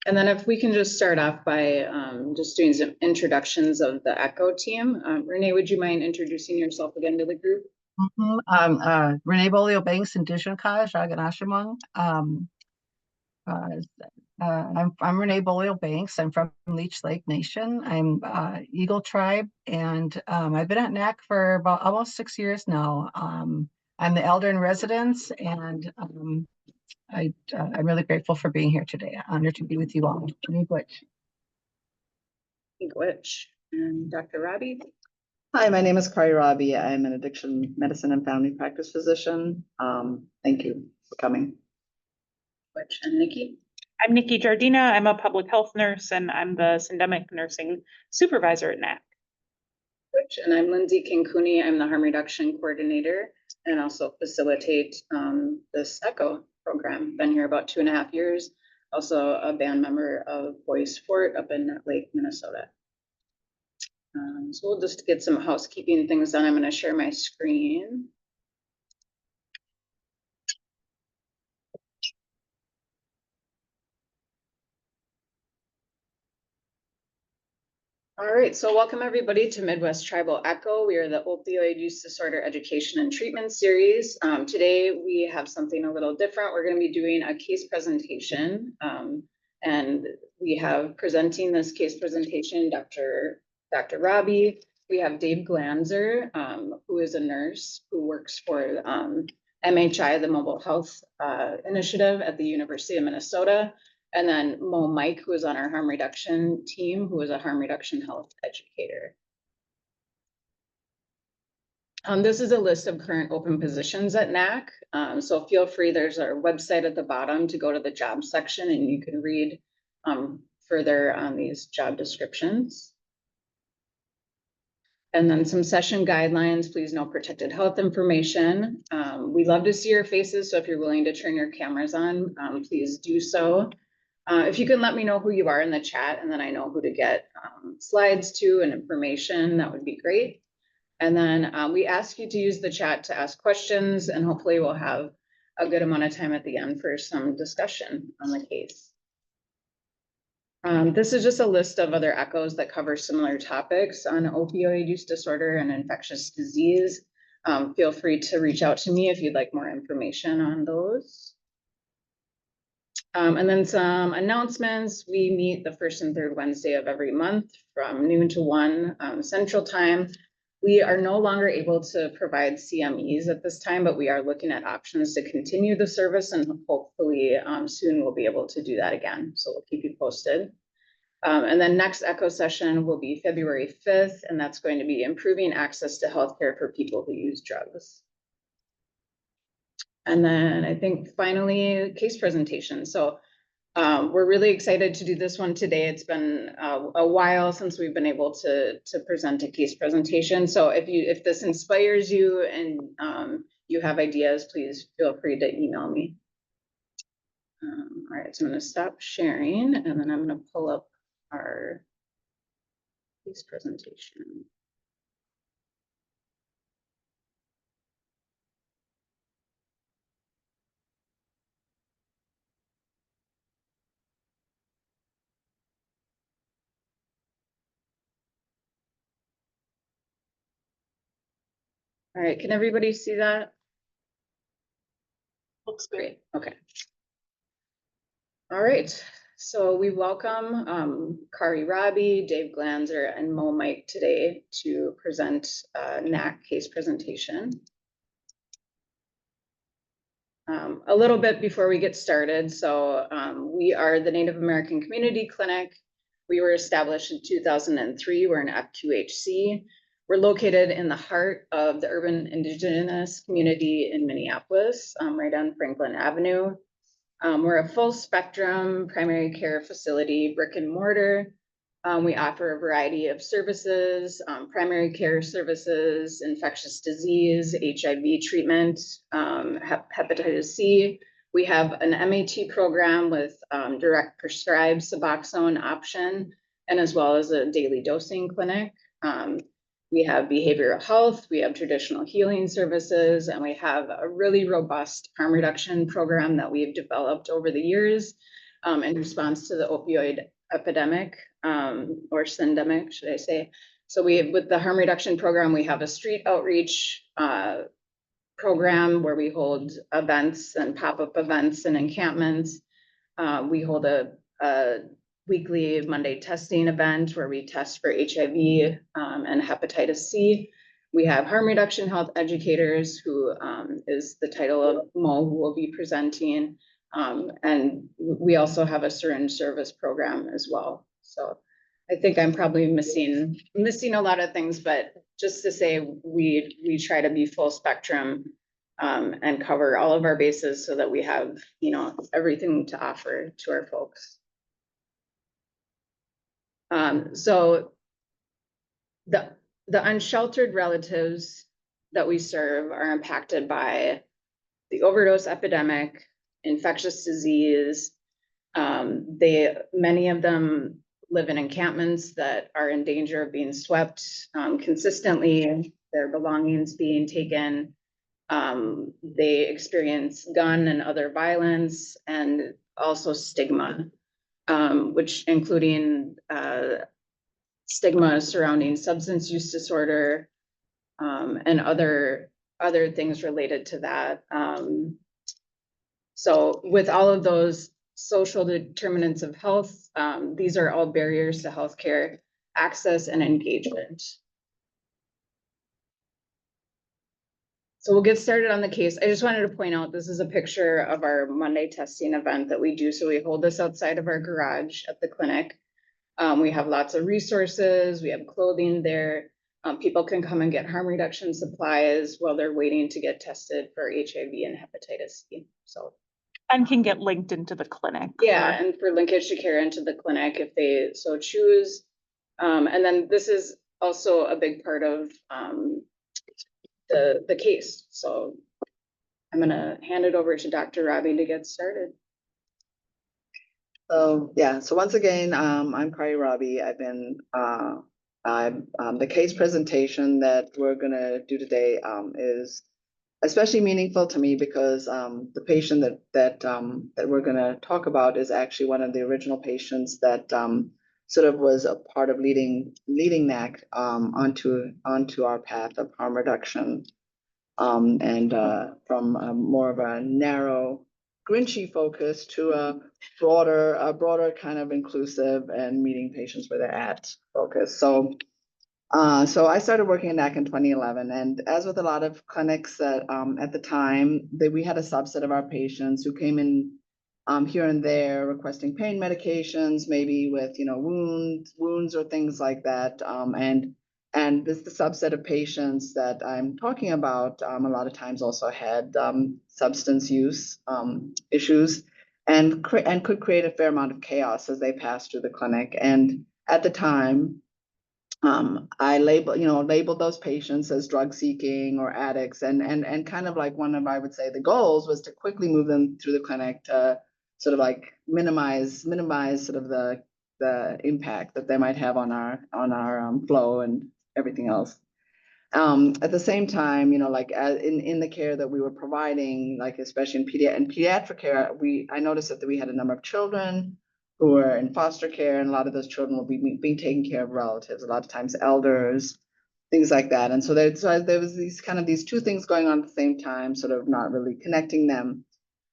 And then if we can just start off by just doing some introductions of the ECHO team. Renee, would you mind introducing yourself again to the group? I'm Renee Bolio-Banks and Dijinka Jaganashamung. I'm Renee Bolio-Banks. I'm from Leech Lake Nation. I'm Eagle Tribe, and I've been at NACC for about almost 6 years now. I'm the elder in residence, and I'm really grateful for being here today. Honored to be with you all. And Dr. Rabie. Hi, my name is Kari Rabie. I'm an addiction medicine and family practice physician. Thank you for coming. And Nikki. I'm Nikki Jardina. I'm a public health nurse, and I'm the syndemic nursing supervisor at NACC. And I'm Lindsay King-Cooney. I'm the harm reduction coordinator and also facilitate this ECHO program. Been here about 2.5 years. Also a band member of Boys Fort up in Lake, Minnesota. So we'll just get some housekeeping things done. I'm going to share my screen. All right, so welcome everybody to Midwest Tribal ECHO. We are the Opioid Use Disorder Education and Treatment Series. Today we have something a little different. We're going to be doing a case presentation, and we have presenting this case presentation Dr. Rabie. We have Dave Glanzer, who is a nurse who works for MHI, the Mobile Health Initiative at the University of Minnesota. And then Mike, who is on our harm reduction team, who is a harm reduction health educator. This is a list of current open positions at NACC. So feel free, there's our website at the bottom to go to the job section and you can read further on these job descriptions. And then some session guidelines, please no protected health information. We love to see your faces, so if you're willing to turn your cameras on, please do so. If you can let me know who you are in the chat, and then I know who to get slides to and information, that would be great. And then we ask you to use the chat to ask questions, and hopefully we'll have a good amount of time at the end for some discussion on the case. This is just a list of other ECHOs that cover similar topics on opioid use disorder and infectious disease. Feel free to reach out to me if you'd like more information on those. And then some announcements. We meet the first and third Wednesday of every month from noon to 1 Central Time. We are no longer able to provide CMEs at this time, but we are looking at options to continue the service, and hopefully soon we'll be able to do that again. So we'll keep you posted. And then next ECHO session will be February 5th, and that's going to be improving access to healthcare for people who use drugs. And then I think finally case presentation. So we're really excited to do this one today. It's been a while since we've been able to present a case presentation. So if this inspires you and you have ideas, please feel free to email me. All right, so I'm going to stop sharing and then I'm going to pull up our case presentation. All right, can everybody see that? Looks great. Okay. All right, so we welcome Kari Rabie, Dave Glanzer, and Mike today to present NACC case presentation. A little bit before we get started, so we are the Native American Community Clinic. We were established in 2003. We're an FQHC. We're located in the heart of the urban indigenous community in Minneapolis, right on Franklin Avenue. We're a full spectrum primary care facility, brick and mortar. We offer a variety of services, primary care services, infectious disease, HIV treatment, hepatitis C. We have an MAT program with direct prescribed Suboxone option, and as well as a daily dosing clinic. We have behavioral health, we have traditional healing services, and we have a really robust harm reduction program that we've developed over the years in response to the opioid epidemic, or syndemic, should I say. So with the harm reduction program, we have a street outreach program where we hold events and pop-up events and encampments. We hold a weekly Monday testing event where we test for HIV and hepatitis C. We have harm reduction health educators, who is the title of Mo, who will be presenting. And we also have a syringe service program as well. So I think I'm probably missing a lot of things, but just to say, we try to be full spectrum and cover all of our bases so that we have, everything to offer to our folks. So the unsheltered relatives that we serve are impacted by the overdose epidemic, infectious disease. Many of them live in encampments that are in danger of being swept consistently, their belongings being taken. They experience gun and other violence, and also stigma, which including stigma surrounding substance use disorder, and other things related to that. So with all of those social determinants of health, these are all barriers to healthcare access and engagement. So we'll get started on the case. I just wanted to point out, this is a picture of our Monday testing event that we do. So we hold this outside of our garage at the clinic. We have lots of resources. We have clothing there. People can come and get harm reduction supplies while they're waiting to get tested for HIV and hepatitis C. So, and can get linked into the clinic. Yeah, and for linkage to care into the clinic if they so choose. And then this is also a big part of the case. So I'm gonna hand it over to Dr. Rabie to get started. So yeah, so once again, I'm Kari Rabie. The case presentation that we're gonna do today is especially meaningful to me because the patient that we're gonna talk about is actually one of the original patients that sort of was a part of leading NACC onto our path of harm reduction, and from more of a narrow Grinchy focus to a broader kind of inclusive and meeting patients where they're at focus. So I started working at NACC in 2011, and as with a lot of clinics that at the time, we had a subset of our patients who came in here and there requesting pain medications, maybe with wounds or things like that, and this the subset of patients that I'm talking about a lot of times also had substance use issues and could create a fair amount of chaos as they pass through the clinic. And at the time, I labeled those patients as drug seeking or addicts, and kind of like one of, I would say, the goals was to quickly move them through the clinic to sort of like minimize sort of the impact that they might have on our flow and everything else. At the same time, like in the care that we were providing, like especially in pediatric care, I noticed that we had a number of children who were in foster care, and a lot of those children will be being taken care of relatives, a lot of times elders, things like that. And so there was these two things going on at the same time, sort of not really connecting them.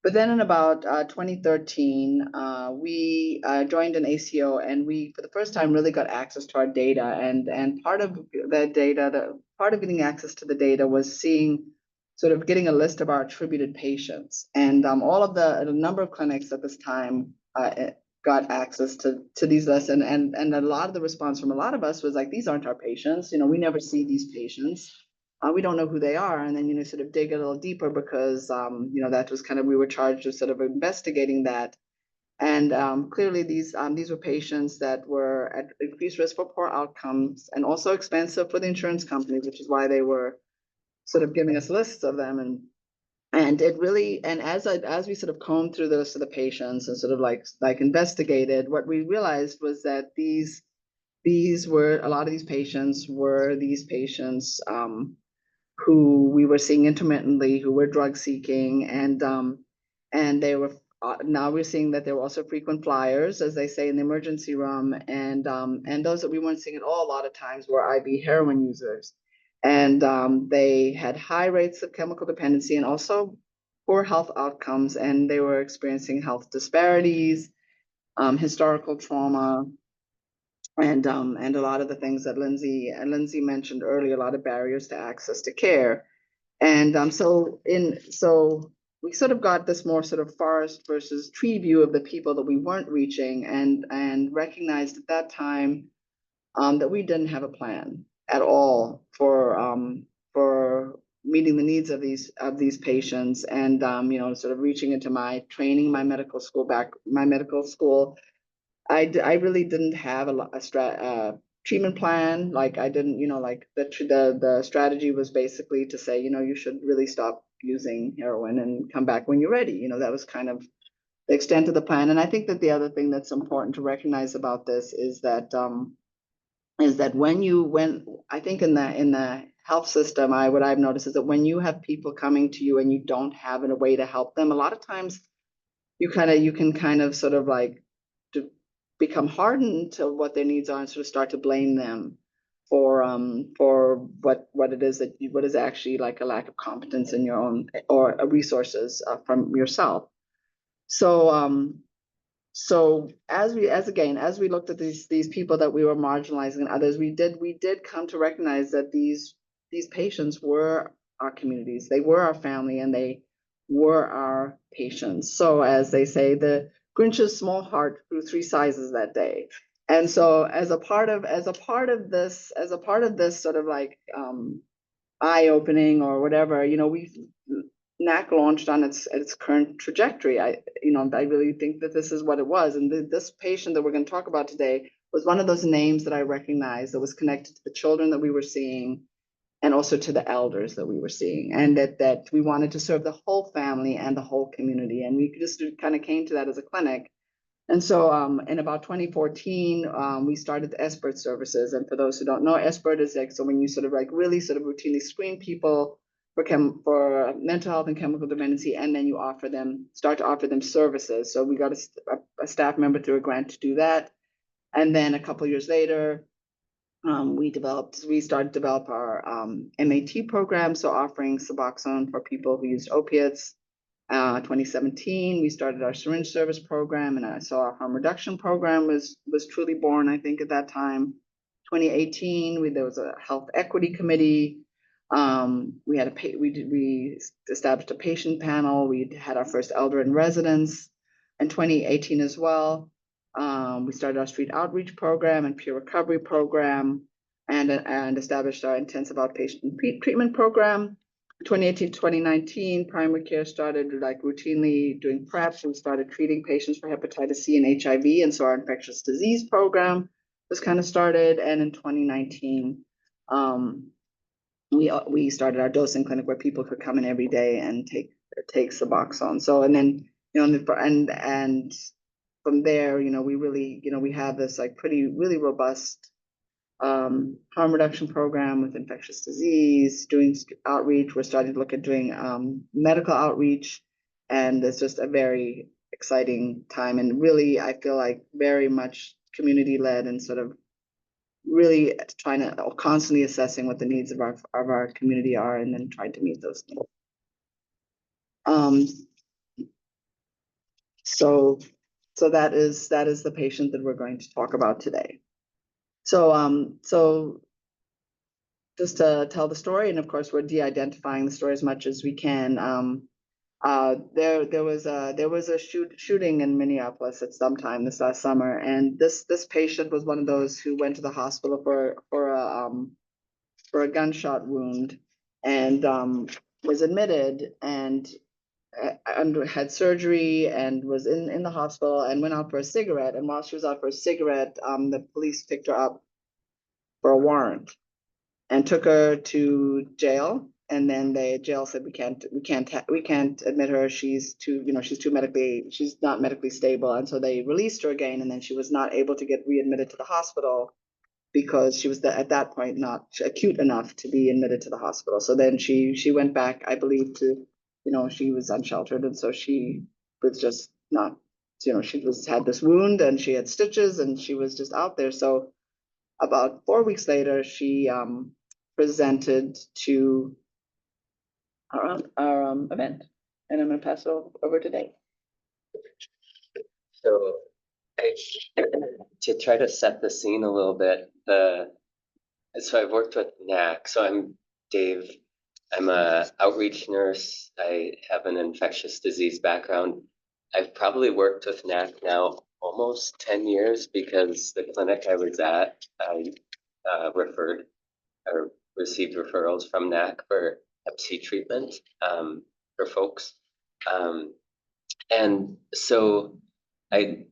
But then in about 2013, we joined an ACO, and we, for the first time, really got access to our data. And part of that data, part of getting access to the data was getting a list of our attributed patients. And all of the number of clinics at this time got access to these lists. And a lot of the response from a lot of us was like, these aren't our patients. We never see these patients. We don't know who they are. And then, sort of dig a little deeper because, that was we were charged with sort of investigating that. And clearly these were patients that were at increased risk for poor outcomes and also expensive for the insurance companies, which is why they were sort of giving us lists of them. And it really, and as we sort of combed through the list of the patients and sort of like investigated, what we realized was that these a lot of these patients were who we were seeing intermittently, who were drug seeking, and they were now we're seeing that there were also frequent flyers, as they say in the emergency room, and those that we weren't seeing at all a lot of times were IV heroin users, and they had high rates of chemical dependency and also poor health outcomes, and they were experiencing health disparities, historical trauma, and a lot of the things that Lindsay mentioned earlier, a lot of barriers to access to care. And so we sort of got this more sort of forest versus tree view of the people that we weren't reaching, and recognized at that time that we didn't have a plan at all for meeting the needs of these patients, and you know, sort of reaching into my training, my medical school. I really didn't have a treatment plan. Like I didn't, you know, like the strategy was basically to say, you know, you should really stop using heroin and come back when you're ready. You know, that was kind of the extent of the plan. And I think that the other thing that's important to recognize about this is that when I think in the health system, what I've noticed is that when you have people coming to you and you don't have a way to help them, a lot of times you can kind of sort of like to become hardened to what their needs are and sort of start to blame them for what it is what is actually like a lack of competence in your own or resources from yourself. So as we looked at these people that we were marginalizing and others, we did come to recognize that these patients were our communities, they were our family, and they were our patients. So as they say, the Grinch's small heart grew 3 sizes that day. And so as a part of this sort of like eye-opening or whatever, you know, NACC launched on its current trajectory. I really think that this is what it was. And this patient that we're going to talk about today was one of those names that I recognized that was connected to the children that we were seeing and also to the elders that we were seeing, and that we wanted to serve the whole family and the whole community. And we just kind of came to that as a clinic. And so in about 2014, we started the SBIRT services. And for those who don't know, SBIRT is like, so when you sort of like really sort of routinely screen people for mental health and chemical dependency, and then you start to offer them services. So we got a staff member through a grant to do that. And then a couple of years later, we started to develop our MAT program, so offering Suboxone for people who used opiates. 2017, we started our syringe service program, and so our harm reduction program was truly born, I think, at that time. 2018, there was a health equity committee. We established a patient panel. We had our first elder in residence in 2018 as well. We started our street outreach program and peer recovery program, and established our intensive outpatient treatment program. 2018 to 2019, primary care started like routinely doing PrEP. We started treating patients for hepatitis C and HIV, and so our infectious disease program was kind of started. And in 2019, we started our dosing clinic where people could come in every day and take Suboxone. So, and then, you know, and from there, you know, we really, you know, we have this like really robust harm reduction program with infectious disease, doing outreach. We're starting to look at doing medical outreach, and it's just a very exciting time, and really I feel like very much community led, and sort of really trying to constantly assessing what the needs of our community are, and then trying to meet those needs. So that is the patient that we're going to talk about today. So just to tell the story, and of course we're de-identifying the story as much as we can. There was a shooting in Minneapolis at some time this last summer, and this patient was one of those who went to the hospital for a gunshot wound, and was admitted and had surgery and was in the hospital and went out for a cigarette. And while she was out for a cigarette, the police picked her up for a warrant and took her to jail. And then the jail said, we can't admit her. She's not medically stable. And so they released her again. And then she was not able to get readmitted to the hospital. because she was at that point not acute enough to be admitted to the hospital. So then she went back, I believe, to, she was unsheltered, and so she was just not, she had this wound and she had stitches and she was just out there. So about 4 weeks later, she presented to our event, and I'm going to pass it over to Dave. So to try to set the scene a little bit, so I've worked with NACC. So I'm Dave. I'm a outreach nurse. I have an infectious disease background. I've probably worked with NACC now almost 10 years because the clinic I was at, I received referrals from NACC for Hep C treatment for folks. And so I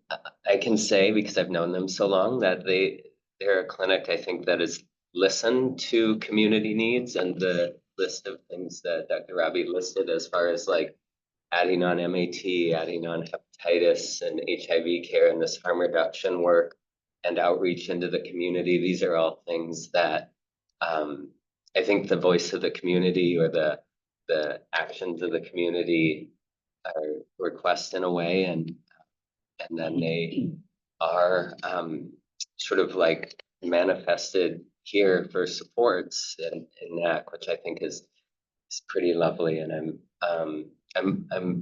can say, because I've known them so long, that they're a clinic, I think, that has listened to community needs, and the list of things that Dr. Rabie listed as far as like adding on MAT, adding on hepatitis and HIV care and this harm reduction work and outreach into the community. These are all things that I think the voice of the community or the actions of the community request in a way, and then they are sort of like manifested here for supports in NACC, which I think is pretty lovely. And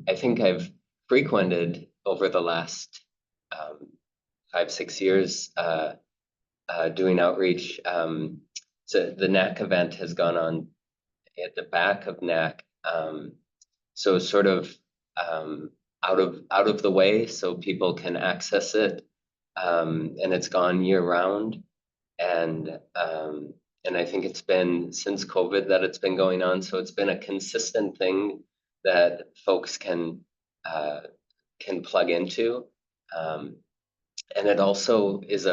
I think I've frequented over the last 5-6 years doing outreach. So the NACC event has gone on at the back of NACC, so sort of out of the way, so people can access it, and it's gone year round, and I think it's been since COVID that it's been going on, so it's been a consistent thing that folks can plug into, and it also is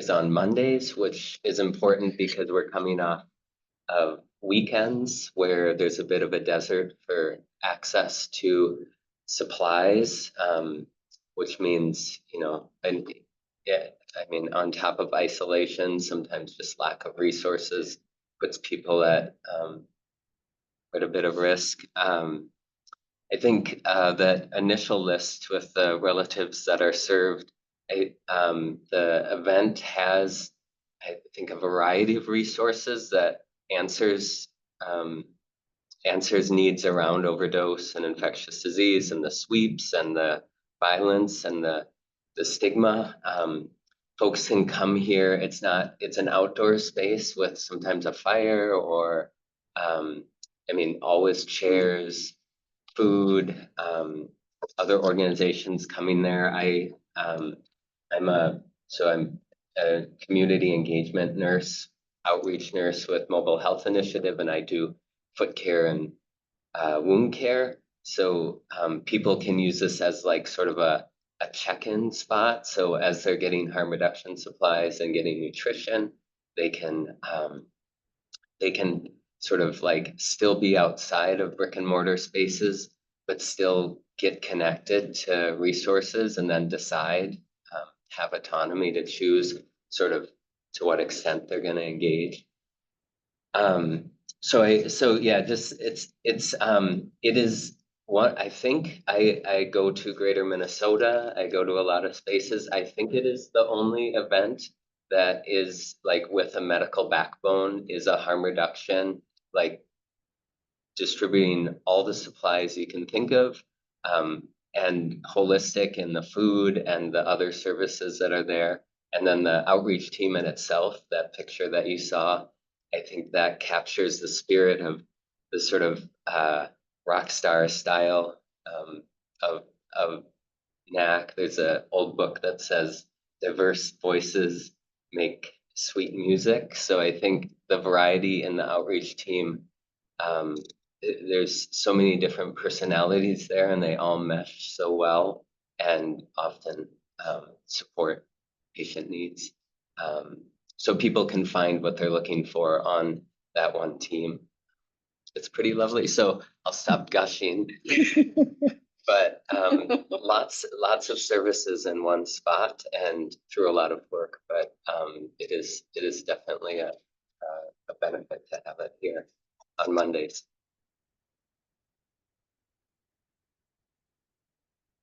on Mondays, which is important because we're coming off of weekends where there's a bit of a desert for access to supplies, which means, on top of isolation, sometimes just lack of resources puts people at quite a bit of risk. I think that initial list with the relatives that are served, the event has, I think, a variety of resources that answers needs around overdose and infectious disease and the sweeps and the violence and the stigma. Folks can come here. It's an outdoor space with sometimes a fire or, always chairs, food, other organizations coming there. I'm a community engagement nurse, outreach nurse with Mobile Health Initiative, and I do foot care and wound care. So people can use this as like sort of a check-in spot. So as they're getting harm reduction supplies and getting nutrition, they can sort of like still be outside of brick and mortar spaces, but still get connected to resources and then decide, have autonomy to choose sort of to what extent they're going to engage. It is what I think. I go to Greater Minnesota. I go to a lot of spaces. I think it is the only event that is like with a medical backbone, is a harm reduction, like distributing all the supplies you can think of, and holistic in the food and the other services that are there. And then the outreach team in itself, that picture that you saw, I think that captures the spirit of the sort of rock star style of NACC. There's an old book that says diverse voices make sweet music. So I think the variety in the outreach team, there's so many different personalities there, and they all mesh so well and often support patient needs. So people can find what they're looking for on that one team. It's pretty lovely. So I'll stop gushing. But lots of services in one spot and through a lot of work, but it is definitely a benefit to have it here on Mondays.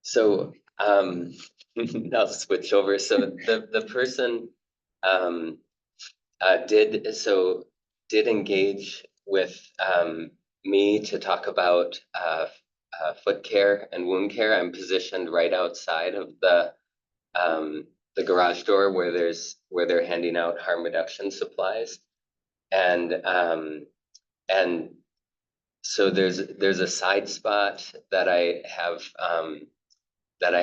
So I'll switch over. So the person did engage with me to talk about foot care and wound care. I'm positioned right outside of the garage door where they're handing out harm reduction supplies, and so there's a side spot that I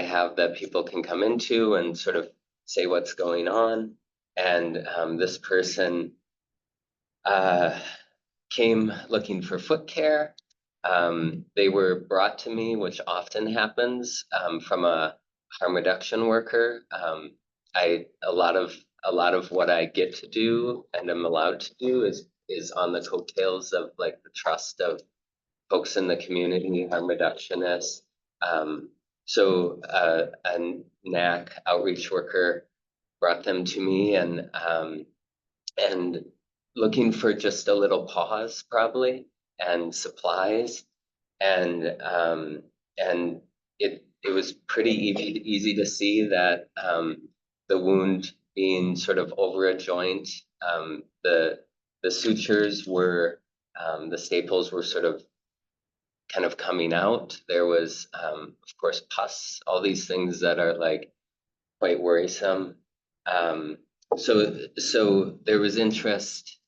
have that people can come into and sort of say what's going on. And this person came looking for foot care. They were brought to me, which often happens, from a harm reduction worker. A lot of what I get to do and am allowed to do is on the coattails of like the trust of folks in the community, harm reductionists. So a NACC outreach worker brought them to me, and looking for just a little pause probably and supplies, and it was pretty easy to see that the wound being sort of over a joint, the sutures were the staples were sort of kind of coming out. There was of course pus, all these things that are like quite worrisome. So there was interest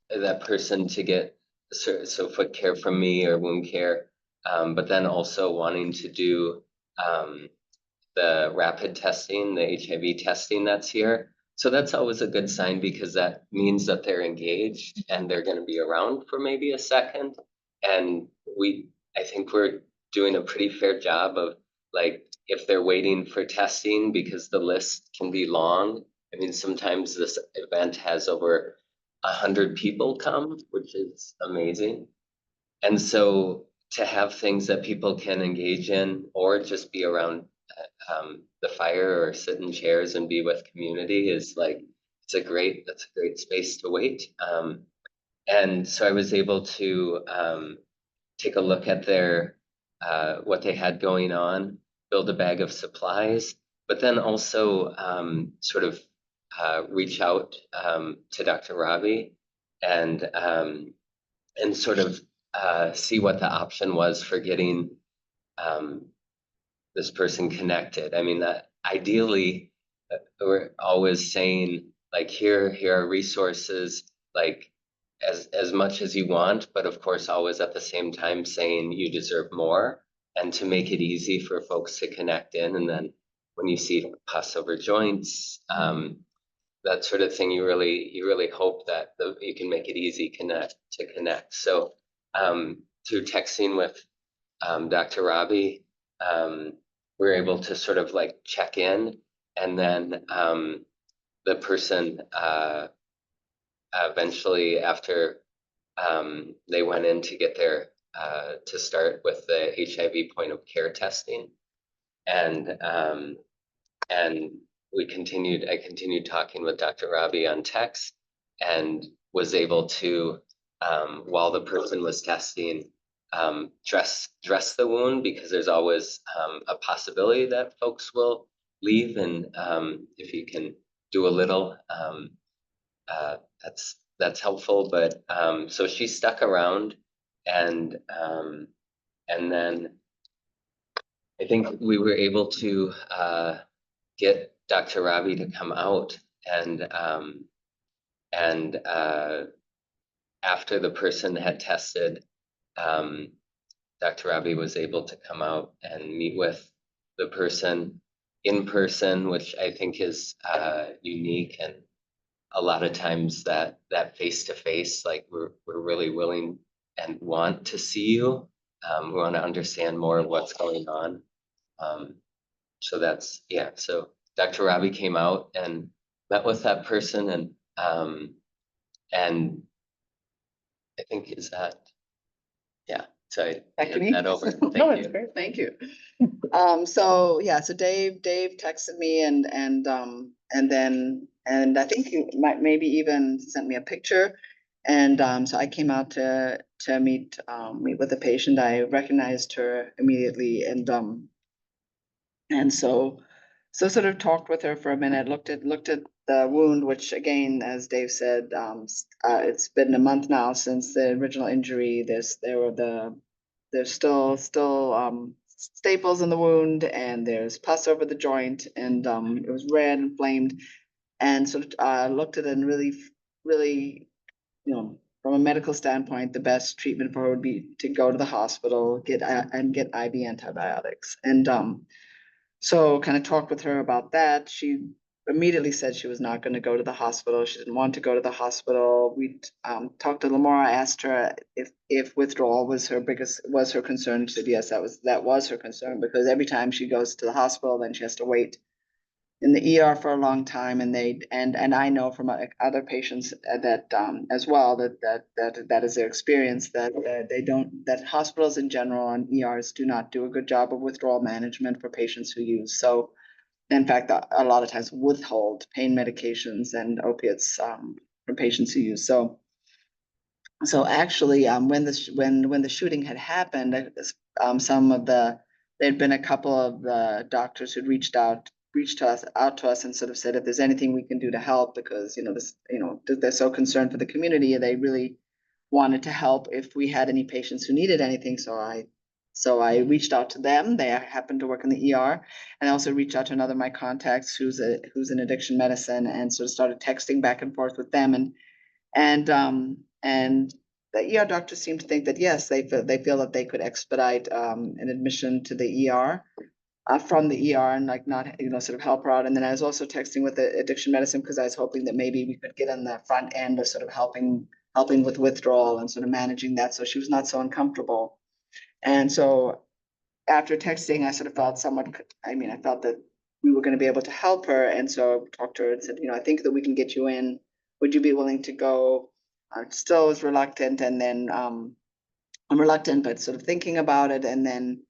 in that person to get so foot care from me or wound care, but then also wanting to do the rapid testing, the HIV testing that's here. So that's always a good sign, because that means that they're engaged and they're going to be around for maybe a second. And I think we're doing a pretty fair job of, like, if they're waiting for testing, because the list can be long. I mean, sometimes this event has over 100 people come, which is amazing. And so to have things that people can engage in or just be around the fire or sit in chairs and be with community is like, that's a great space to wait. And so I was able to take a look at their what they had going on, build a bag of supplies, but then also sort of reach out to Dr. Rabie and sort of see what the option was for getting this person connected. I mean, that ideally, we're always saying, like, here are resources, like as much as you want, but of course always at the same time saying you deserve more, and to make it easy for folks to connect in. And then when you see pus over joints, that sort of thing, you really hope that you can make it easy to connect. So through texting with Dr. Rabie, we're able to sort of like check in, and then the person eventually, after they went in to get their to start with the HIV point of care testing, and I continued talking with Dr. Rabie on text, and was able to, while the person was testing, dress the wound, because there's always a possibility that folks will leave, and if you can do a little, that's helpful. But so she stuck around, and then I think we were able to get Dr. Rabie to come out, and after the person had tested, Dr. Rabie was able to come out and meet with the person in person, which I think is unique. And a lot of times that face to face, like we're really willing and want to see you. We want to understand more of what's going on. So that's, yeah. So Dr. Rabie came out and met with that person, and I think is that, yeah. So I Back to hand me? that over. No, Thank it's you. great, thank you. So yeah, so Dave texted me and then, and I think he might maybe even sent me a picture. And so I came out to meet with the patient. I recognized her immediately and so sort of talked with her for a minute, looked at the wound, which again, as Dave said, it's been a month now since the original injury. There's still staples in the wound, and there's pus over the joint, and it was red and inflamed, and sort of looked at it and really, from a medical standpoint, the best treatment for her would be to go to the hospital, get IV antibiotics, and so kind of talked with her about that. She immediately said she was not going to go to the hospital. She didn't want to go to the hospital. We talked to Lamora, asked her if withdrawal was her concern. She said yes, that was her concern, because every time she goes to the hospital, then she has to wait in the ER for a long time, and I know from other patients that as well that is their experience, that that hospitals in general and ERs do not do a good job of withdrawal management for patients who use. So in fact, a lot of times withhold pain medications and opiates from patients who use. So actually, when the shooting had happened, there'd been a couple of the doctors who'd reached out to us and sort of said if there's anything we can do to help, because they're so concerned for the community, they really wanted to help if we had any patients who needed anything. So I reached out to them. They happened to work in the ER, and I also reached out to another of my contacts who's in addiction medicine, and sort of started texting back and forth with them, and the ER doctors seem to think that yes, they feel that they could expedite an admission to the ER from the ER, and like not sort of help her out. And then I was also texting with the addiction medicine, because I was hoping that maybe we could get on the front end of sort of helping with withdrawal and sort of managing that, so she was not so uncomfortable. And so after texting, I sort of felt I felt that we were going to be able to help her, and so I talked to her and said, I think that we can get you in. Would you be willing to go? Still was reluctant, and then I'm reluctant, but sort of thinking about it. And then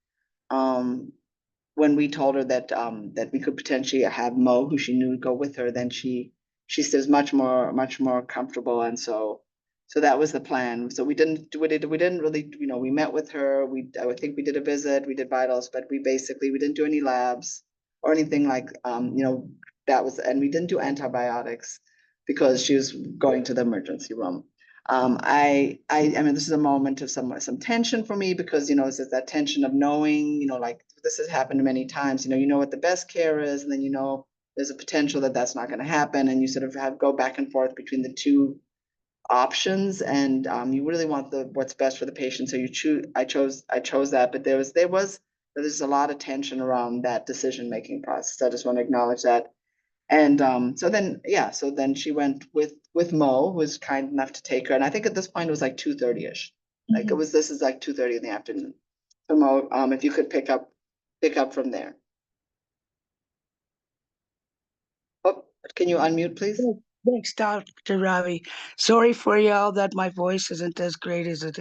when we told her that we could potentially have Mo, who she knew, would go with her, then she says much more comfortable, and so that was the plan. So we didn't really, we met with her. I would think we did a visit, we did vitals, but we didn't do any labs or anything like and we didn't do antibiotics because she was going to the emergency room. I mean, this is a moment of some tension for me, because it's that tension of knowing, like this has happened many times. You know what the best care is, and then there's a potential that that's not going to happen, and you sort of go back and forth between the two options, and you really want what's best for the patient. So I chose that, but there's a lot of tension around that decision-making process. I just want to acknowledge that. And so then she went with Mo, who was kind enough to take her. And I think at this point it was like 2:30ish. Like this is like 2:30 in the afternoon. So Mo, if you could pick up from there. Oh, can you unmute, please? Thanks, Dr. Ravi. Sorry for y'all that my voice isn't as great as it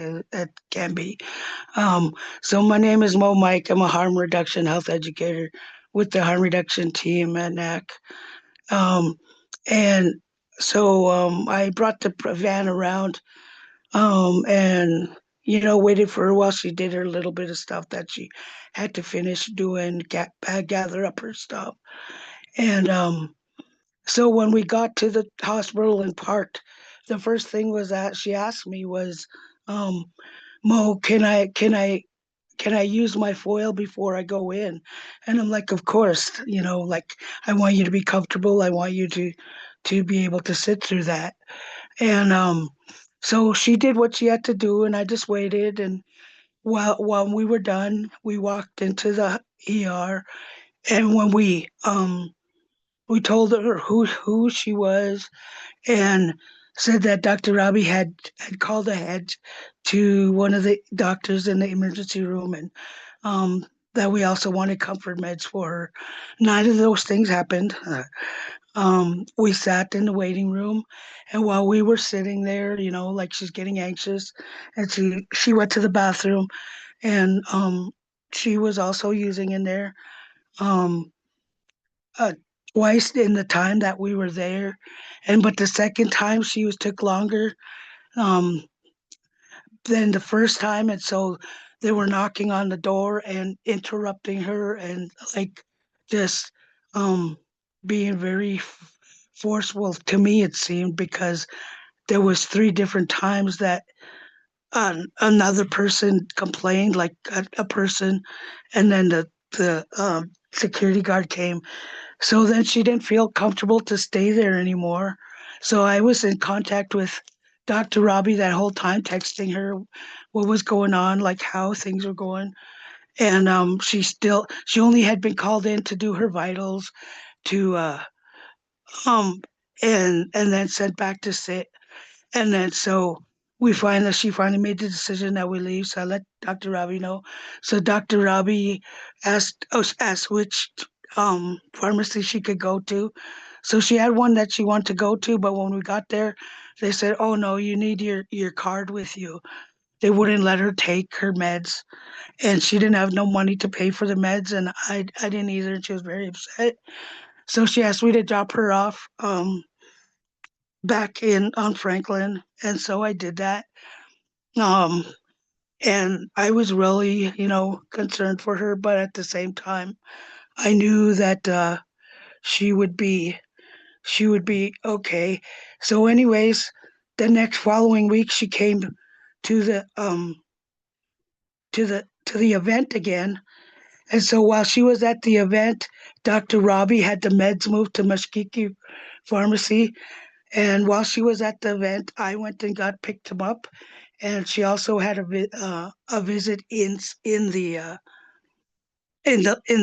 can be. So my name is Mo Mike. I'm a harm reduction health educator with the harm reduction team at NACC. And so I brought the van around and waited for her while she did her little bit of stuff that she had to finish doing, gather up her stuff. And so when we got to the hospital and parked, the first thing was that she asked me was, Mo, can I use my foil before I go in? And I'm like, of course, like I want you to be comfortable. I want you to be able to sit through that. And so she did what she had to do, and I just waited. And while we were done, we walked into the ER, and when we told her who she was, and said that Dr. Rabi had called ahead to one of the doctors in the emergency room, and that we also wanted comfort meds for her. Neither of those things happened. We sat in the waiting room, and while we were sitting there, you know, like she's getting anxious, and she went to the bathroom, and she was also using in there. Um, uh, Twice in the time that we were there, and but the second time she was took longer um than the first time, and so they were knocking on the door and interrupting her, and like just um being very forceful to me, it seemed, because there was three different times that another person complained, like a person, and then the security guard came. So then she didn't feel comfortable to stay there anymore. So I was in contact with Dr. Rabie that whole time, texting her what was going on, like how things were going. And she only had been called in to do her vitals, to um and then sent back to sit. And then so she finally made the decision that we leave. So I let Dr. Rabie know. So Dr. Rabie asked which pharmacy she could go to. So she had one that she wanted to go to, but when we got there, they said, "Oh no, you need your card with you." They wouldn't let her take her meds, and she didn't have no money to pay for the meds, and I didn't either, and she was very upset. So she asked me to drop her off back in on Franklin, and so I did that. Um, and I was really, you know, concerned for her, but at the same time, I knew that she would be she would be okay. So, anyways, the next following week, she came to the event again, and so while she was at the event, Dr. Rabie had the meds moved to Muskegee Pharmacy. And while she was at the event, I went and got picked him up, and she also had a visit in the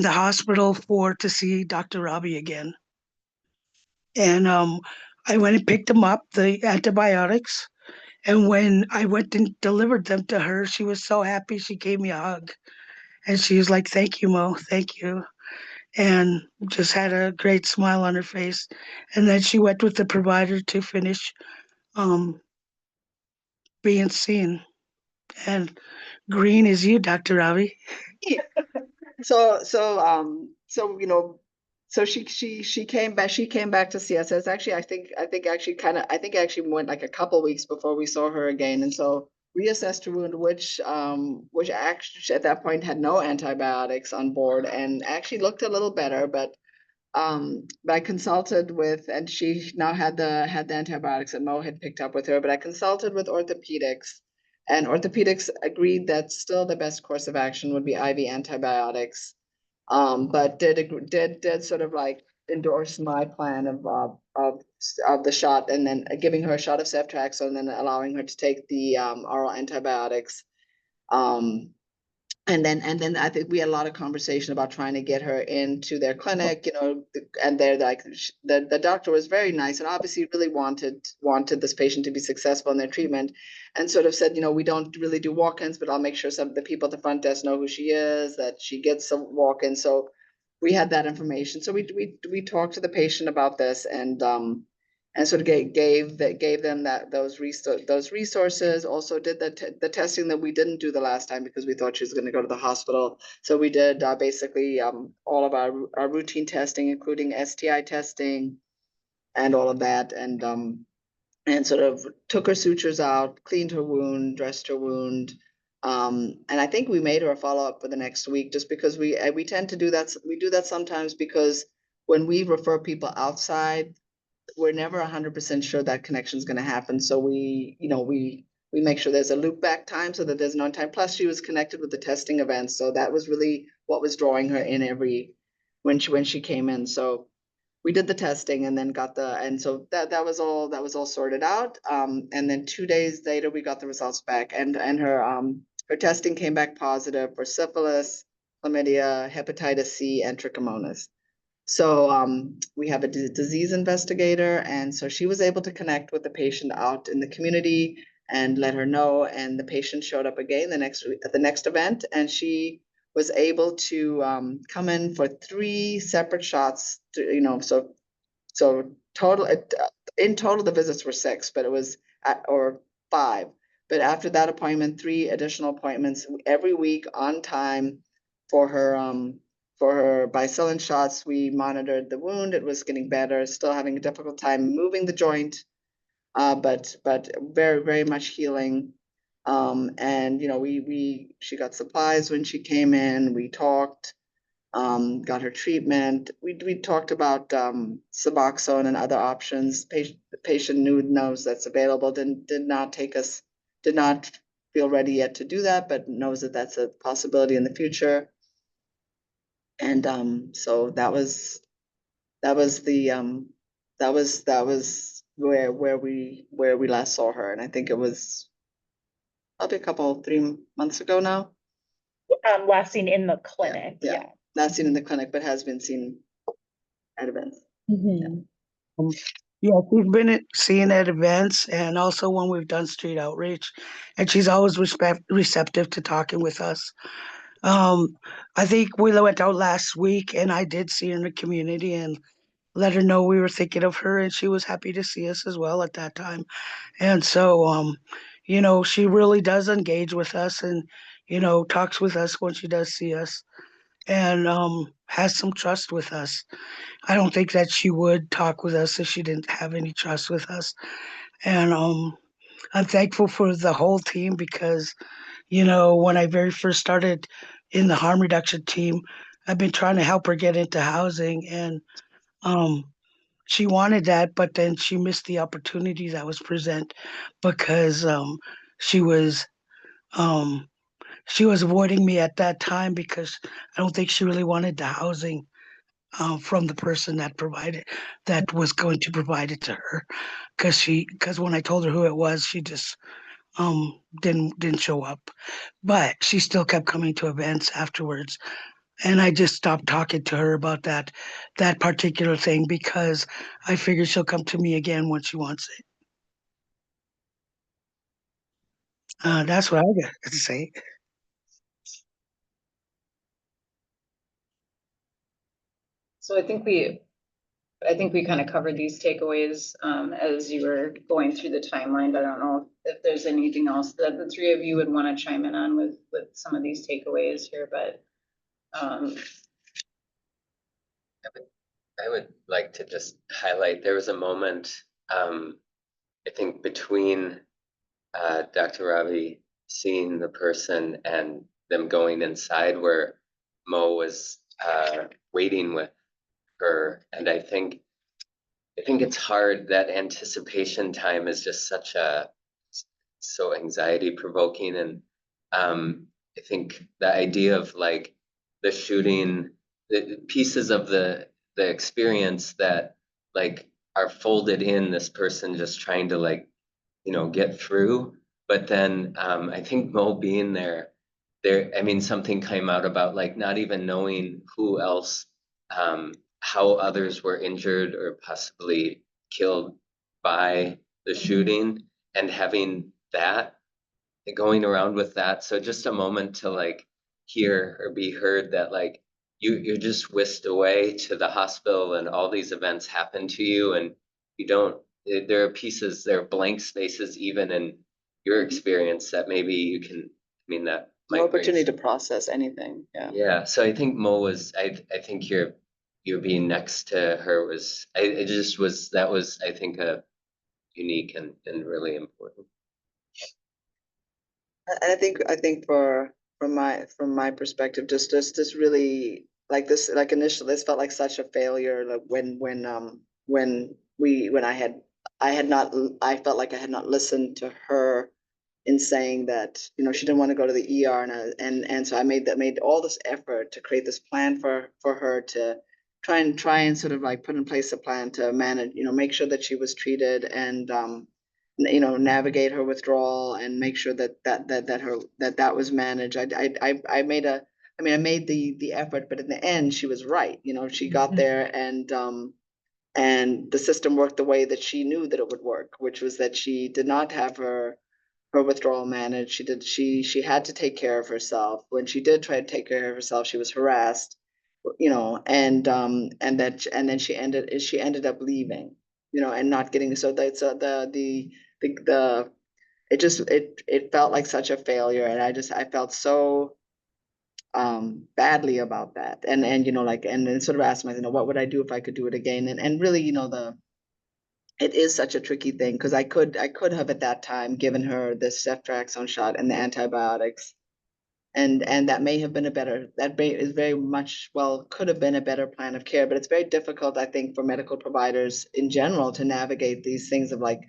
hospital for to see Dr. Rabie again. And I went and picked him up, the antibiotics. And when I went and delivered them to her, she was so happy. She gave me a hug, and she was like, "Thank you, Mo, thank you," and just had a great smile on her face. And then she went with the provider to finish um, being seen. And green is you, Dr. Ravi. So you know, so she came back. She came back to see us. It's actually, I think actually went like a couple weeks before we saw her again, and so reassessed her wound, which actually at that point had no antibiotics on board, and actually looked a little better, but I consulted with, and she now had the antibiotics that Mo had picked up with her, but I consulted with orthopedics, and orthopedics agreed that still the best course of action would be IV antibiotics. But did sort of like endorse my plan of the shot, and then giving her a shot of ceftriaxone, and then allowing her to take the oral antibiotics. Um, and then I think we had a lot of conversation about trying to get her into their clinic, you know, and they're like, the doctor was very nice and obviously really wanted this patient to be successful in their treatment, and sort of said, you know, we don't really do walk-ins, but I'll make sure some of the people at the front desk know who she is, that she gets some walk-in. So we had that information. So we talked to the patient about this, and sort of gave them those resources. Also did the testing that we didn't do the last time because we thought she was going to go to the hospital. So we did basically all of our routine testing, including STI testing and all of that, and sort of took her sutures out, cleaned her wound, dressed her wound. And I think we made her a follow-up for the next week, just because we tend to do that. We do that sometimes because when we refer people outside, we're never 100% sure that connection is going to happen. So we make sure there's a loop back time so that there's no time. Plus, she was connected with the testing events, so that was really what was drawing her in when she came in. So we did the testing and then and so that was all sorted out. And then 2 days later, we got the results back, and her testing came back positive for syphilis, chlamydia, hepatitis C, and trichomonas. So we have a disease investigator, and so she was able to connect with the patient out in the community and let her know. And the patient showed up again at the next event, and she was able to come in for 3 separate shots. So So total, in total, the visits were 6, but it was or 5. But after that appointment, 3 additional appointments every week on time for her bicillin shots. We monitored the wound. It was getting better, still having a difficult time moving the joint, but very, very much healing. And she got supplies when she came in. We talked, got her treatment. We talked about Suboxone and other options. The patient knows that's available. Did not feel ready yet to do that, but knows that that's a possibility in the future. And so that was where we last saw her, and I think it was probably 3 months ago now. Last seen in the clinic, yeah. Not seen in the clinic, but has been seen at events. Mhm. Yeah, she's been seeing at events and also when we've done street outreach, and she's always receptive to talking with us. I think we went out last week and I did see her in the community and let her know we were thinking of her, and she was happy to see us as well at that time. And so, she really does engage with us and, talks with us when she does see us and has some trust with us. I don't think that she would talk with us if she didn't have any trust with us. And I'm thankful for the whole team because, when I very first started in the harm reduction team, I've been trying to help her get into housing, and um, she wanted that, but then she missed the opportunity that was present because she was um, she was avoiding me at that time because I don't think she really wanted the housing from the person that was going to provide it to her. Because when I told her who it was, she just didn't show up. But she still kept coming to events afterwards. And I just stopped talking to her about that particular thing because I figured she'll come to me again when she wants it. That's what I got to say. So I think we kind of covered these takeaways as you were going through the timeline, but I don't know if there's anything else that the 3 of you would want to chime in on with some of these takeaways here, but I would like to just highlight, there was a moment, I think between Dr. Ravi seeing the person and them going inside where Mo was waiting with her. And I think it's hard, that anticipation time is just so anxiety provoking. And I think the idea of like the shooting, the pieces of the experience that like are folded in this person just trying to like, get through. But then I think Mo being there, I mean, something came out about like not even knowing who else, how others were injured or possibly killed by the shooting, and having that going around with that. So just a moment to like hear or be heard that like you're just whisked away to the hospital and all these events happen to you, and you don't, there are pieces, there are blank spaces even in your experience that maybe you can, I mean, that No might opportunity to process anything. yeah. So I think Mo was, I think you're being next to her was, it just was, that was, I think, a unique and really important. I think from my perspective, just really like this, like initially this felt like such a failure. Like when I felt like I had not listened to her in saying that, she didn't want to go to the ER, and so I made all this effort to create this plan for her to try and sort of like put in place a plan to manage, make sure that she was treated and navigate her withdrawal and make sure that was managed. I made I made the effort, but in the end she was right. She got there, and the system worked the way that she knew that it would work, which was that she did not have her withdrawal managed. She had to take care of herself. When she did try to take care of herself, she was harassed. you know, and then she ended up leaving, you know, and not getting, so that's the it just, it felt like such a failure, and I felt so badly about that, and you know, like, and then sort of asked myself, you know, what would I do if I could do it again, and really, you know, it is such a tricky thing, because I could have at that time given her the ceftriaxone shot and the antibiotics, and that may have been is very much, well, could have been a better plan of care, but it's very difficult, I think, for medical providers in general to navigate these things of like,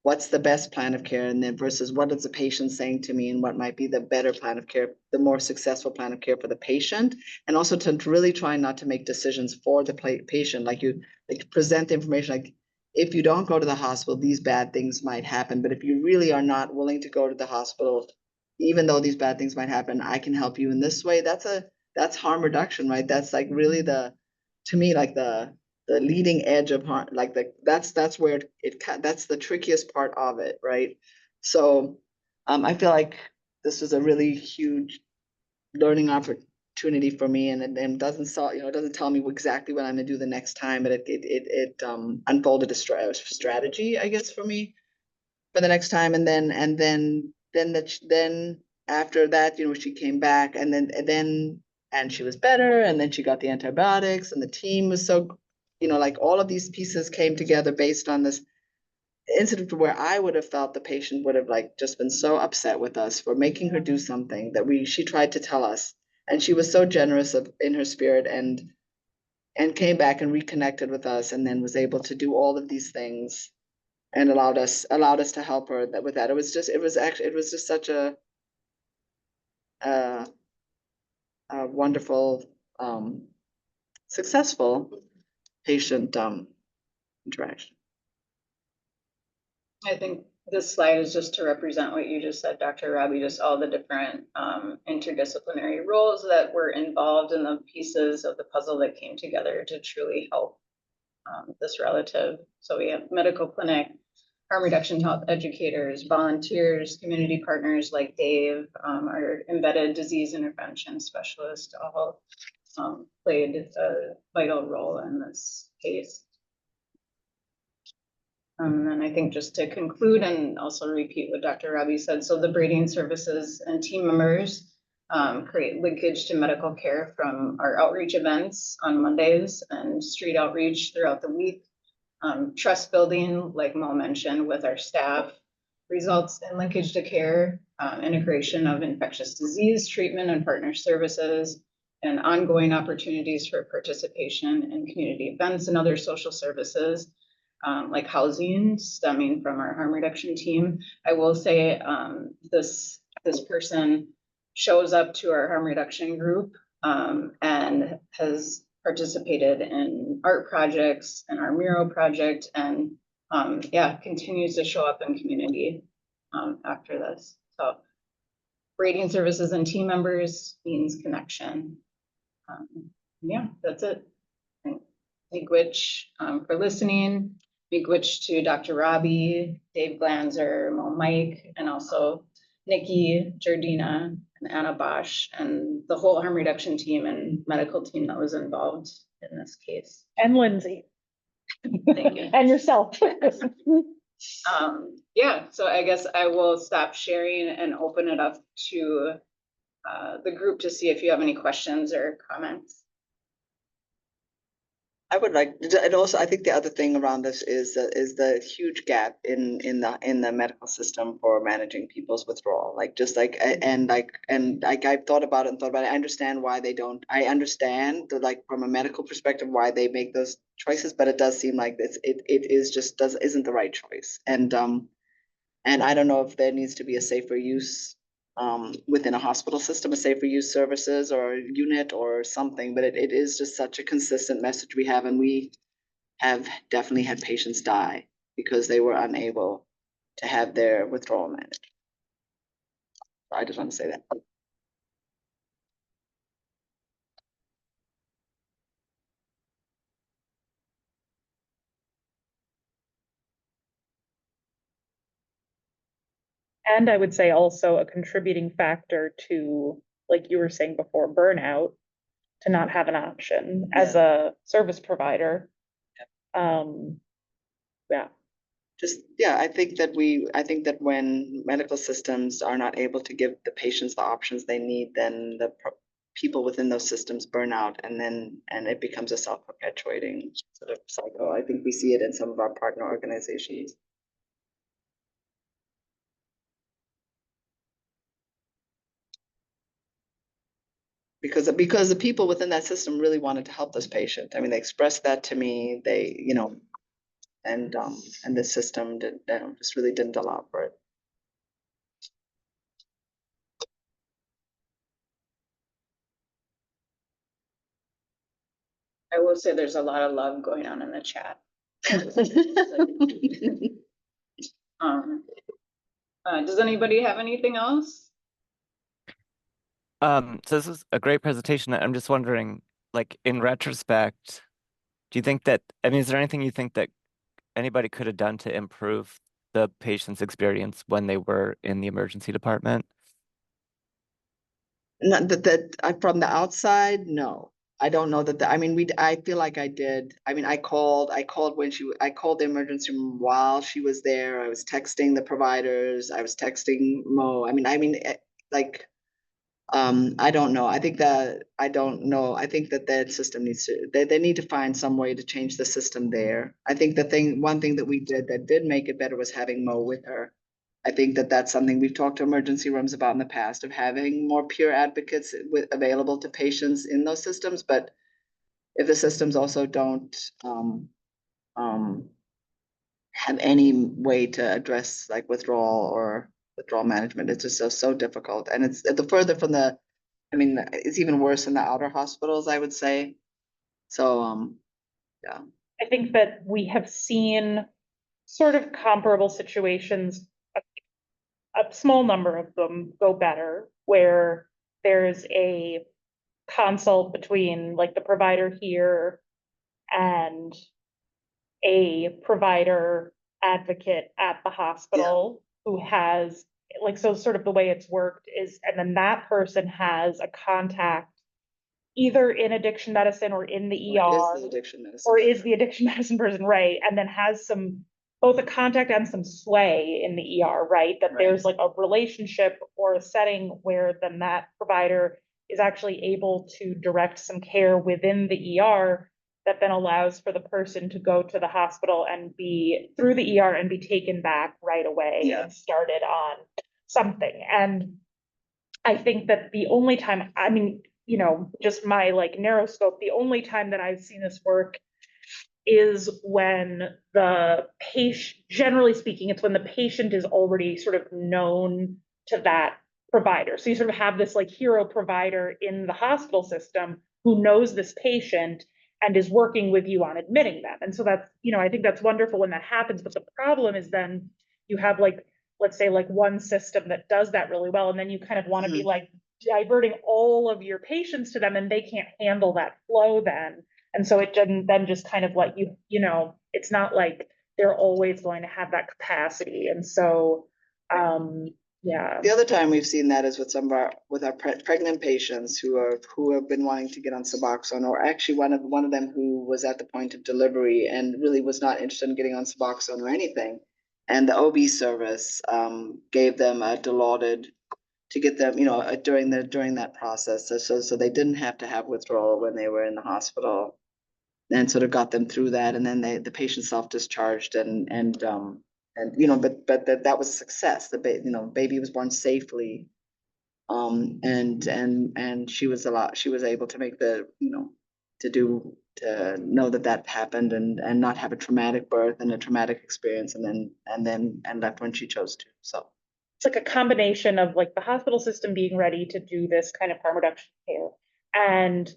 what's the best plan of care, and then versus what is the patient saying to me, and what might be the better plan of care, the more successful plan of care for the patient, and also to really try not to make decisions for the patient, like you like present the information, like, if you don't go to the hospital, these bad things might happen, but if you really are not willing to go to the hospital, even though these bad things might happen, I can help you in this way. That's harm reduction, right? That's like really to me, like the leading edge of harm, like that's where that's the trickiest part of it, right? So I feel like this was a really huge learning opportunity for me, and it doesn't solve, you know, it doesn't tell me exactly what I'm gonna do the next time, but it unfolded a strategy, I guess, for me for the next time, and then after that, you know, she came back, and she was better, and then she got the antibiotics, and the team was so, you know, like all of these pieces came together based on this incident where I would have felt the patient would have like just been so upset with us for making her do something that she tried to tell us, and she was so generous in her spirit, and came back and reconnected with us, and then was able to do all of these things, and allowed us to help her with that. It was just such a, a wonderful, successful patient interaction. I think this slide is just to represent what you just said, Dr. Rabie, just all the different interdisciplinary roles that were involved in the pieces of the puzzle that came together to truly help this relative. So we have medical clinic, harm reduction health educators, volunteers, community partners like Dave, our embedded disease intervention specialist, all played a vital role in this case. And I think just to conclude and also repeat what Dr. Rabie said, so the braiding services and team members create linkage to medical care from our outreach events on Mondays and street outreach throughout the week. Trust building, like Mo mentioned, with our staff results in linkage to care, integration of infectious disease treatment and partner services, and ongoing opportunities for participation in community events and other social services. Like housing stemming from our harm reduction team. I will say this person shows up to our harm reduction group and has participated in art projects and our mural project, and yeah, continues to show up in community after this. So braiding services and team members means connection. Yeah, that's it. Miigwech for listening. Miigwech to Dr. Rabie, Dave Glanzer, Mo Mike, and also Nikki, Jardina, and Anna Bosch, and the whole harm reduction team and medical team that was involved in this case. And Lindsay. Thank you. And yourself. Yeah, so I guess I will stop sharing and open it up to the group to see if you have any questions or comments. I would like, and also I think the other thing around this is the huge gap in the medical system for managing people's withdrawal. Like just like I've thought about it and thought about it. I understand why they don't. I understand like from a medical perspective why they make those choices, but it does seem like isn't the right choice. And I don't know if there needs to be a safer use within a hospital system, a safer use services or unit or something, but it is just such a consistent message we have, and we have definitely had patients die because they were unable to have their withdrawal managed. I just want to say that. And I would say also a contributing factor to, like you were saying before, burnout, to not have an option as a service provider. Yeah. I think that when medical systems are not able to give the patients the options they need, then people within those systems burn out, and it becomes a self-perpetuating sort of cycle. I think we see it in some of our partner organizations. Because the people within that system really wanted to help this patient. I mean, they expressed that to me. They, and the system just really didn't allow for it. I will say there's a lot of love going on in the chat. Does anybody have anything else? So this is a great presentation. I'm just wondering, like, in retrospect, do you think that, I mean, is there anything you think that anybody could have done to improve the patient's experience when they were in the emergency department? Not that from the outside, no. I don't know that. I mean, I feel like I did. I mean, I called I called the emergency room while she was there. I was texting the providers. I was texting Mo. Like, I don't know. I think that that system needs to. They need to find some way to change the system there. I think one thing that we did that did make it better was having Mo with her. I think that that's something we've talked to emergency rooms about in the past, of having more peer advocates available to patients in those systems. But if the systems also don't have any way to address like withdrawal management, it's just so difficult. And it's the further from it's even worse in the outer hospitals, I would say. So, yeah. I think that we have seen sort of comparable situations, a small number of them go better, where there's a consult between like the provider here and a provider advocate at the hospital who has, like, so sort of the way it's worked is, and then that person has a contact either in addiction medicine or in the ER, or is the addiction medicine person, right? And then has both a contact and some sway in the ER, right? That there's like a relationship or a setting where then that provider is actually able to direct some care within the ER that then allows for the person to go to the hospital and be through the ER and be taken back right away and started on something. And I think that the only time, I mean, just my like narrow scope, the only time that I've seen this work is when the patient, generally speaking, it's when the patient is already sort of known to that provider. So you sort of have this like hero provider in the hospital system who knows this patient and is working with you on admitting them. And so that's, I think that's wonderful when that happens. But the problem is then you have like, let's say like one system that does that really well. And then you kind of want to be like diverting all of your patients to them, and they can't handle that flow then. And so it then just kind of like, it's not like they're always going to have that capacity. And so, yeah. The other time we've seen that is with our pregnant patients who have been wanting to get on Suboxone, or actually one of them who was at the point of delivery and really was not interested in getting on Suboxone or anything. And the OB service gave them a Dilaudid to get them, during that process. So they didn't have to have withdrawal when they were in the hospital, and sort of got them through that. And then the patient self-discharged but that was a success. The baby was born safely. And she was able to make to know that happened and not have a traumatic birth and a traumatic experience and left when she chose to. So it's like a combination of like the hospital system being ready to do this kind of harm reduction care and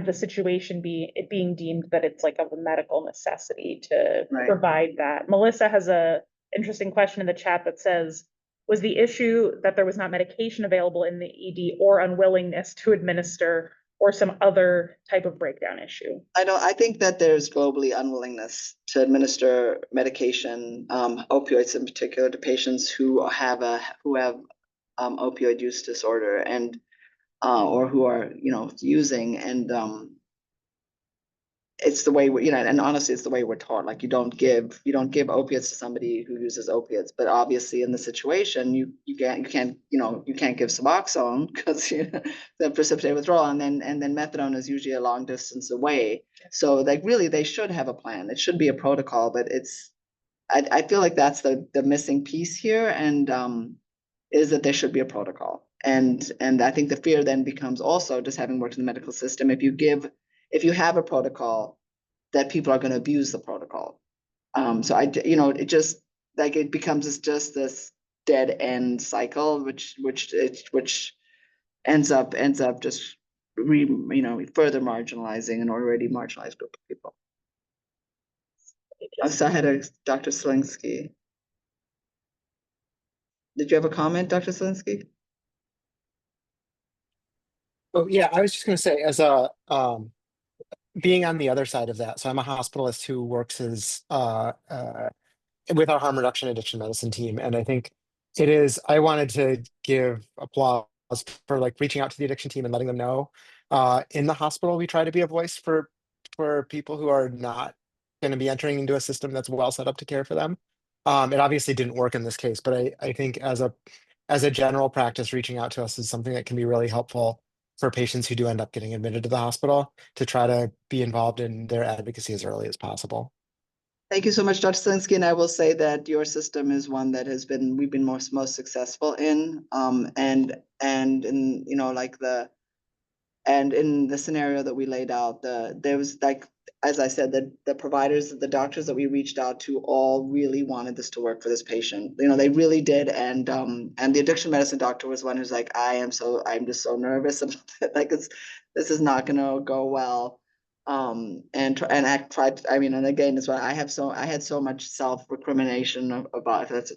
the situation being deemed that it's like of a medical necessity to provide that. Melissa has a interesting question in the chat that says, was the issue that there was not medication available in the ED or unwillingness to administer, or some other type of breakdown issue? I think that there's globally unwillingness to administer medication, opioids in particular, to patients who have opioid use disorder. And or who are, using, and it's the way and honestly, it's the way we're taught. Like you don't give opiates to somebody who uses opiates, but obviously in the situation, you can't give Suboxone because the precipitate withdrawal, and then methadone is usually a long distance away. So like really, they should have a plan. It should be a protocol, but I feel like that's the missing piece here, and is that there should be a protocol. And I think the fear then becomes also, just having worked in the medical system, if you have a protocol, that people are going to abuse the protocol. So it just like it becomes just this dead end cycle, which ends up just further marginalizing an already marginalized group of people. So I had Dr. Slingsky. Did you have a comment, Dr. Slingsky? Oh yeah, I was just going to say, as a being on the other side of that, so I'm a hospitalist who works as with our harm reduction addiction medicine team, and I think I wanted to give applause for like reaching out to the addiction team and letting them know in the hospital we try to be a voice for people who are not going to be entering into a system that's well set up to care for them. It obviously didn't work in this case, but I think as a general practice, reaching out to us is something that can be really helpful for patients who do end up getting admitted to the hospital, to try to be involved in their advocacy as early as possible. Thank you so much, Dr. Slingsky. And I will say that your system is one that we've been most successful in. And in, and in the scenario that we laid out, there was like, as I said, the providers, the doctors that we reached out to all really wanted this to work for this patient. They really did. And the addiction medicine doctor was one who's like, I'm just so nervous about it. Like this is not gonna go well. And again, that's why I had so much self-recrimination about this.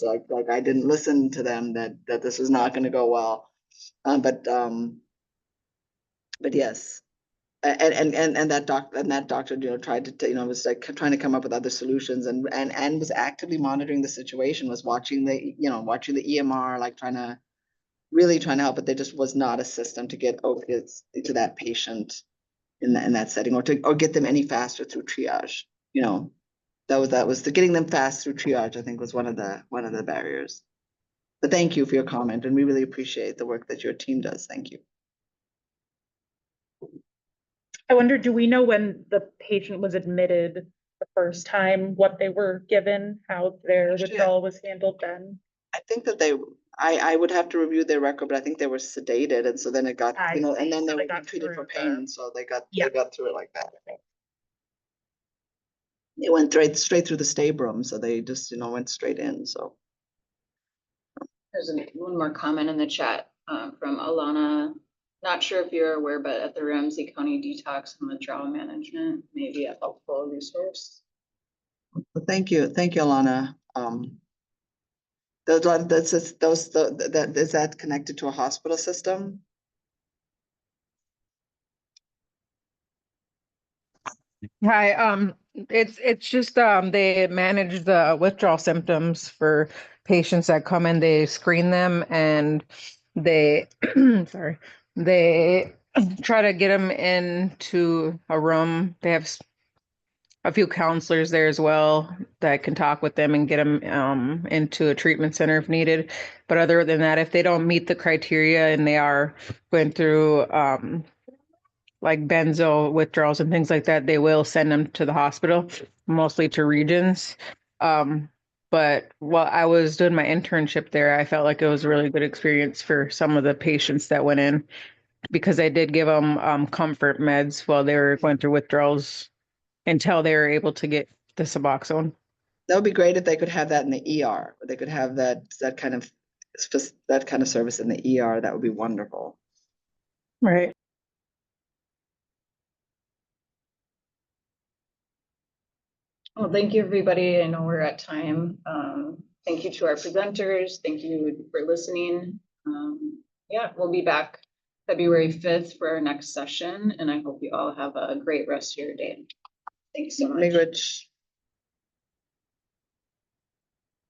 Like I didn't listen to them, that this was not gonna go well. But yes, and that doctor, tried to, was like trying to come up with other solutions, and was actively monitoring the situation, was watching the EMR, like really trying to help, but there just was not a system to get opiates to that patient in that setting, or get them any faster through triage. That was the getting them fast through triage, I think, was one of the barriers. But thank you for your comment, and we really appreciate the work that your team does. Thank you. I wonder, do we know when the patient was admitted the first time, what they were given, how their withdrawal was handled then? I think that I would have to review their record, but I think they were sedated, and so then it got, and then they were treated for pain, so they got through it like that. I think they went straight through the stay room, so they just went straight in. So there's one more comment in the chat from Alana. Not sure if you're aware, but at the Ramsey County Detox and Withdrawal Management may be a helpful resource. Well, thank you, Alana. Is that connected to a hospital system? Hi, it's just they manage the withdrawal symptoms for patients that come in. They screen them, and they sorry, they try to get them into a room. They have a few counselors there as well that can talk with them and get them into a treatment center if needed. But other than that, if they don't meet the criteria and they are going through like benzo withdrawals and things like that, they will send them to the hospital, mostly to Regions. But while I was doing my internship there, I felt like it was a really good experience for some of the patients that went in, because I did give them comfort meds while they were going through withdrawals until they were able to get the Suboxone. That would be great if they could have that in the ER. They could have that kind of service in the ER. That would be wonderful. Right. Well, thank you, everybody. I know we're at time. Thank you to our presenters. Thank you for listening. Yeah, we'll be back February 5th for our next session, and I hope you all have a great rest of your day. Thanks so much.